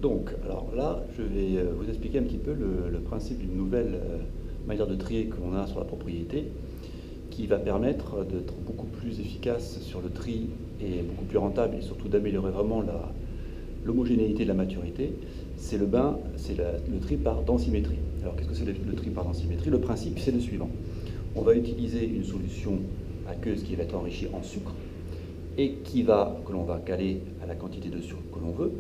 Donc, alors là, je vais vous expliquer un petit peu le principe d'une nouvelle manière de trier que l'on a sur la propriété, qui va permettre d'être beaucoup plus efficace sur le tri et beaucoup plus rentable, et surtout d'améliorer vraiment l'homogénéité de la maturité. C'est le tri par densimétrie. Alors, qu'est-ce que c'est le tri par densimétrie? Le principe, c'est le suivant. On va utiliser une solution aqueuse qui va être enrichie en sucre et que l'on va caler à la quantité de sucre que l'on veut,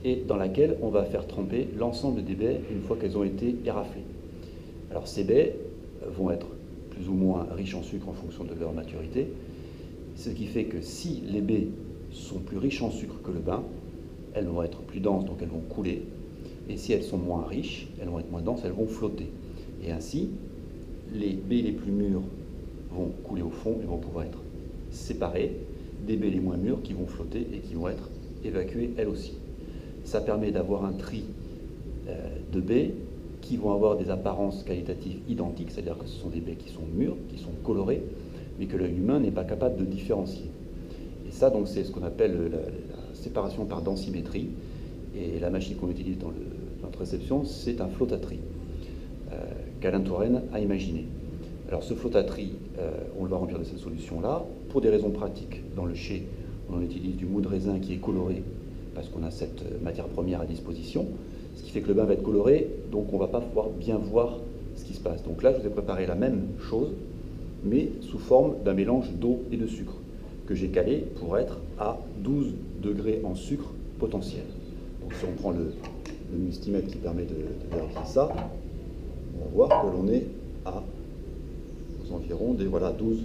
et dans laquelle on va faire tremper l'ensemble des baies une fois qu'elles ont été éraflées. Alors ces baies vont être plus ou moins riches en sucre en fonction de leur maturité, ce qui fait que si les baies sont plus riches en sucre que le bain, elles vont être plus denses, donc elles vont couler, et si elles sont moins riches, elles vont être moins denses, elles vont flotter. Et ainsi, les baies les plus mûres vont couler au fond et vont pouvoir être séparées des baies les moins mûres qui vont flotter et qui vont être évacuées elles aussi. Ça permet d'avoir un tri de baies qui vont avoir des apparences qualitatives identiques, c'est-à-dire que ce sont des baies qui sont mûres, qui sont colorées, mais que l'œil humain n'est pas capable de différencier. Et ça, donc, c'est ce qu'on appelle la séparation par densimétrie. Et la machine qu'on utilise dans notre réception, c'est un flotatri qu'Alain Touraine a imaginé. Alors, ce flotatri, on le va remplir de cette solution-là. Pour des raisons pratiques, dans le chai, on utilise du mou de raisin qui est coloré parce qu'on a cette matière première à disposition, ce qui fait que le bain va être coloré, donc on ne va pas pouvoir bien voir ce qui se passe. Donc là, je vous ai préparé la même chose, mais sous forme d'un mélange d'eau et de sucre, que j'ai calé pour être à 12 degrés en sucre potentiel. Donc si on prend le multimètre qui permet de vérifier ça, on va voir que l'on est aux environs des 12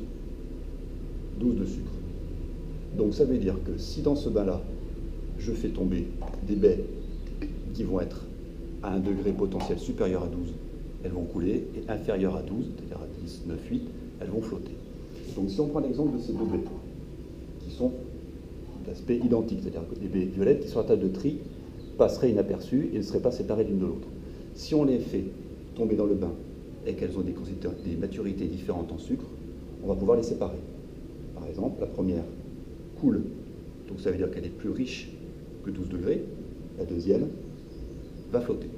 de sucre. Donc ça veut dire que si dans ce bain-là, je fais tomber des baies qui vont être à un degré potentiel supérieur à 12, elles vont couler, et inférieur à 12, c'est-à-dire à 10, 9, 8, elles vont flotter. Donc si on prend l'exemple de ces deux baies, qui sont d'aspect identique, c'est-à-dire que des baies violettes qui sont à la table de tri passeraient inaperçues et ne seraient pas séparées l'une de l'autre. Si on les fait tomber dans le bain et qu'elles ont des maturités différentes en sucre, on va pouvoir les séparer. Par exemple, la première coule, donc ça veut dire qu'elle est plus riche que 12 degrés, la deuxième va flotter.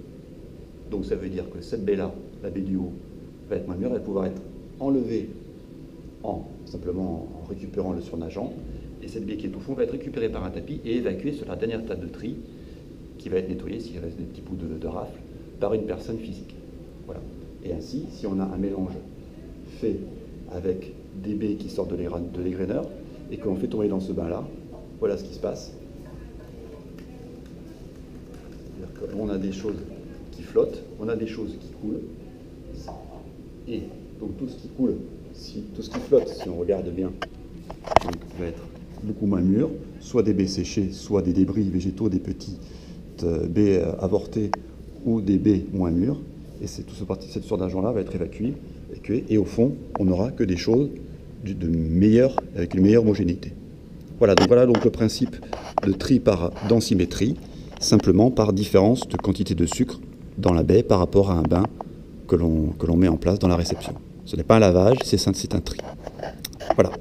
Donc ça veut dire que cette baie-là, la baie du haut, va être moins mûre, elle va pouvoir être enlevée simplement en récupérant le surnageant, et cette baie qui est au fond va être récupérée par un tapis et évacuée sur la dernière table de tri, qui va être nettoyée, s'il reste des petits bouts de rafle, par une personne physique. Voilà. Et ainsi, si on a un mélange fait avec des baies qui sortent de l'égreneur, et qu'on fait tomber dans ce bain-là, voilà ce qui se passe. C'est-à-dire qu'on a des choses qui flottent, on a des choses qui coulent, et donc tout ce qui coule, tout ce qui flotte, si on regarde bien, donc, va être beaucoup moins mûr, soit des baies séchées, soit des débris végétaux, des petites baies avortées ou des baies moins mûres, et cette sorte d'argent-là va être évacuée, et au fond, on n'aura que des choses avec une meilleure homogénéité. Voilà donc le principe de tri par densimétrie, simplement par différence de quantité de sucre dans la baie par rapport à un bain que l'on met en place dans la réception. Ce n'est pas un lavage, c'est un tri. Voilà.